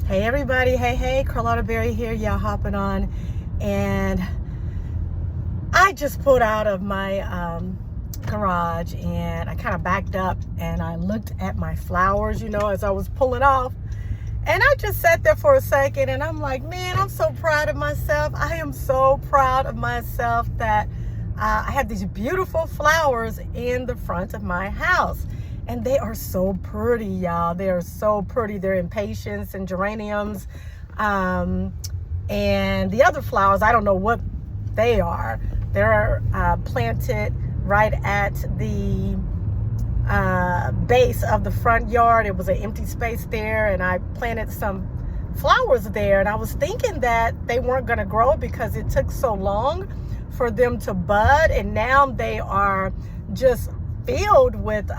Hey everybody, hey, Carlotta Berry here, y'all hopping on. And I just pulled out of my garage and I kind of backed up and I looked at my flowers, as I was pulling off. And I just sat there for a second and I'm like, man, I'm so proud of myself. I am so proud of myself that I have these beautiful flowers in the front of my house. And they are so pretty, y'all. They are so pretty. They're impatiens and geraniums. And the other flowers, I don't know what they are. They're planted right at the base of the front yard. It was an empty space there, and I planted some flowers there. And I was thinking that they weren't going to grow because it took so long for them to bud. And now they are just filled with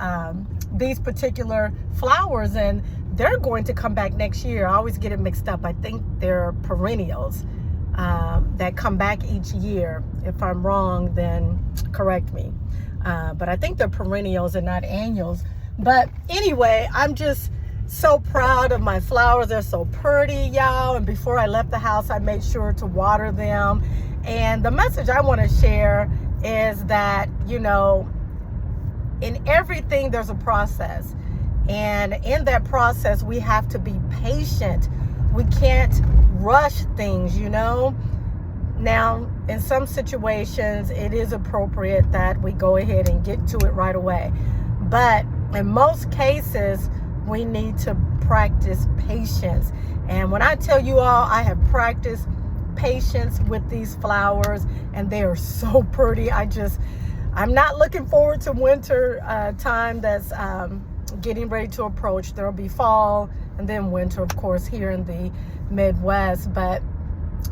these particular flowers, and they're going to come back next year. I always get it mixed up. I think they're perennials that come back each year. If I'm wrong, then correct me. But I think they're perennials and not annuals. But anyway, I'm just so proud of my flowers. They're so pretty, y'all. And before I left the house, I made sure to water them. And the message I want to share is that, in everything, there's a process. And in that process, we have to be patient. We can't rush things, Now, in some situations, it is appropriate that we go ahead and get to it right away. But in most cases, we need to practice patience. And when I tell you all, I have practiced patience with these flowers, and they are so pretty. I'm not looking forward to winter time that's getting ready to approach. There will be fall and then winter, of course, here in the Midwest. But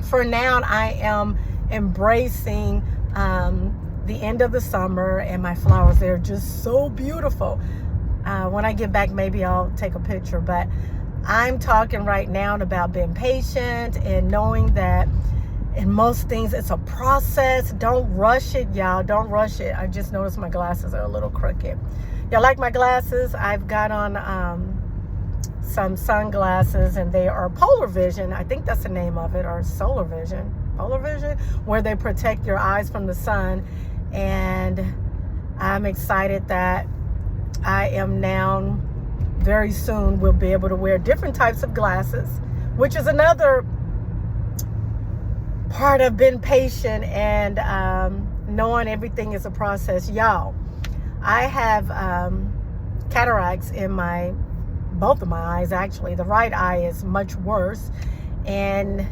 for now, I am embracing the end of the summer, and my flowers, they're just so beautiful. When I get back, maybe I'll take a picture. But I'm talking right now about being patient and knowing that in most things, it's a process. Don't rush it, y'all. Don't rush it. I just noticed my glasses are a little crooked. Y'all like my glasses? I've got on some sunglasses, and they are Polar Vision. I think that's the name of it, or Solar Vision. Polar Vision, where they protect your eyes from the sun. And I'm excited that I am now very soon will be able to wear different types of glasses, which is another part of being patient and knowing everything is a process. Y'all, I have cataracts in both of my eyes, actually. The right eye is much worse, and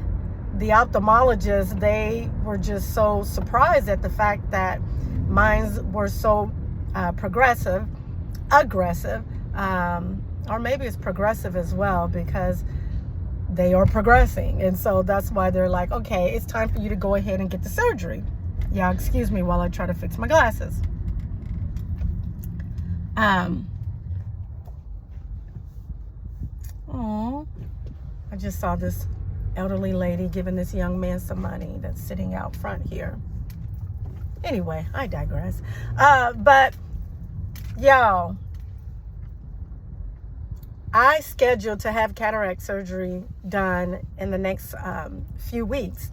the ophthalmologists, they were just so surprised at the fact that mine were so aggressive, or maybe it's progressive as well, because they are progressing. And so that's why they're like, okay, it's time for you to go ahead and get the surgery. Y'all excuse me while I try to fix my glasses. I just saw this elderly lady giving this young man some money that's sitting out front here. Anyway, I digress. But y'all, I scheduled to have cataract surgery done in the next few weeks.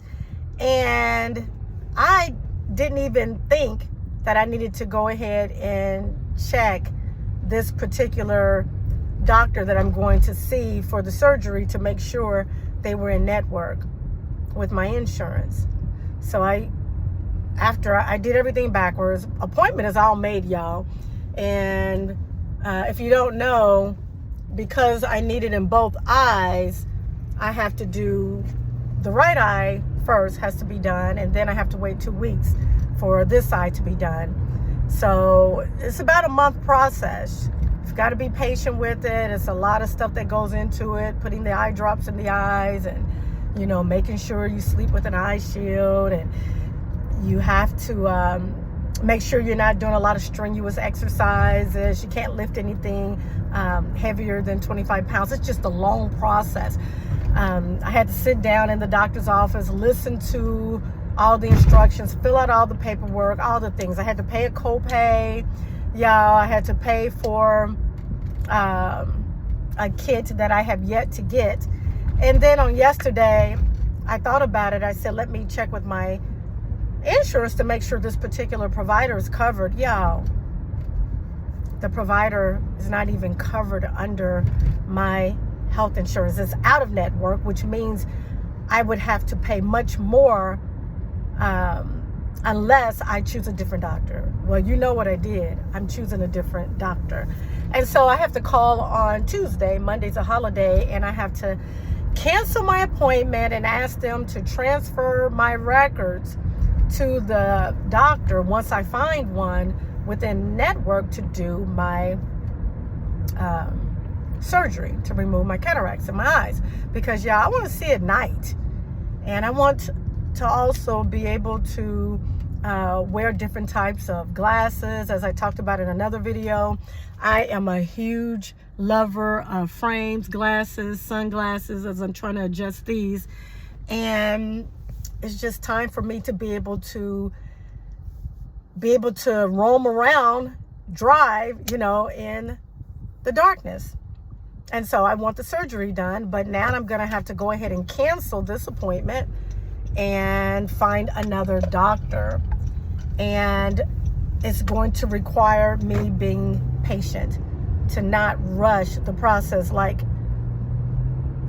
And I didn't even think that I needed to go ahead and check this particular doctor that I'm going to see for the surgery to make sure they were in network with my insurance. So after I did everything backwards, appointment is all made, y'all. And if you don't know, because I need it in both eyes, I have to do the right eye first, has to be done, and then I have to wait 2 weeks for this eye to be done. So it's about a month process. You've got to be patient with it. It's a lot of stuff that goes into it, putting the eye drops in the eyes, and making sure you sleep with an eye shield, and you have to make sure you're not doing a lot of strenuous exercises. You can't lift anything heavier than 25 pounds. It's just a long process. I had to sit down in the doctor's office, listen to all the instructions, fill out all the paperwork, all the things. I had to pay a copay. Y'all, I had to pay for a kit that I have yet to get. And then on yesterday, I thought about it. I said, let me check with my insurance to make sure this particular provider is covered. Y'all, the provider is not even covered under my health insurance. It's out of network, which means I would have to pay much more unless I choose a different doctor. Well, you know what I did. I'm choosing a different doctor. And so I have to call on Tuesday. Monday's a holiday, and I have to cancel my appointment and ask them to transfer my records to the doctor once I find one within network to do my surgery to remove my cataracts in my eyes, because I want to see at night, and I want to also be able to wear different types of glasses, as I talked about in another video. I am a huge lover of frames, glasses, sunglasses, as I'm trying to adjust these, and it's just time for me to be able to roam around, drive, in the darkness. And so I want the surgery done, but now I'm going to have to go ahead and cancel this appointment and find another doctor. And it's going to require me being patient, to not rush the process like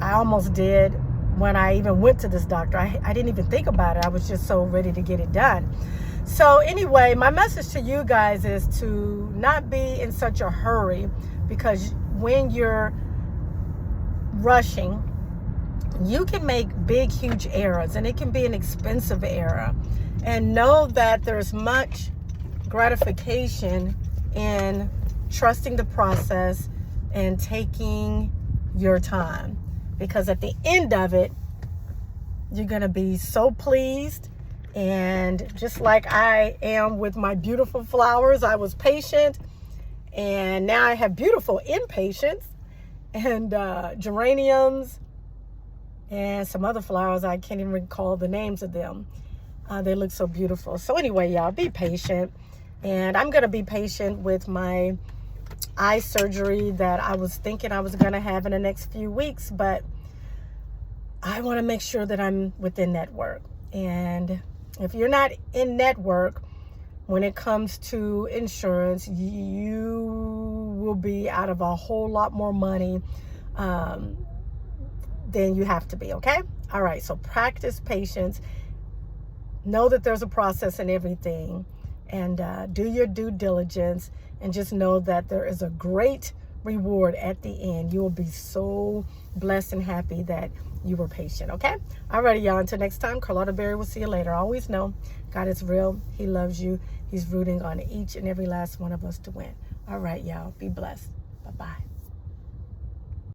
I almost did when I even went to this doctor. I didn't even think about it. I was just so ready to get it done. So anyway, my message to you guys is to not be in such a hurry, because when you're rushing, you can make big, huge errors, and it can be an expensive error. And know that there's much gratification in trusting the process and taking your time, because at the end of it, you're going to be so pleased. And just like I am with my beautiful flowers, I was patient, and now I have beautiful impatience, and geraniums and some other flowers. I can't even recall the names of them. They look so beautiful. So anyway, y'all, be patient. And I'm going to be patient with my eye surgery that I was thinking I was going to have in the next few weeks. But I want to make sure that I'm within network. And if you're not in network, when it comes to insurance, you will be out of a whole lot more money than you have to be, okay? All right, so practice patience. Know that there's a process in everything, and do your due diligence, and just know that there is a great reward at the end. You will be so blessed and happy that you were patient, okay? All righty, y'all. Until next time, Carlotta Berry will see you later. Always know God is real. He loves you. He's rooting on each and every last one of us to win. All right, y'all. Be blessed. Bye-bye.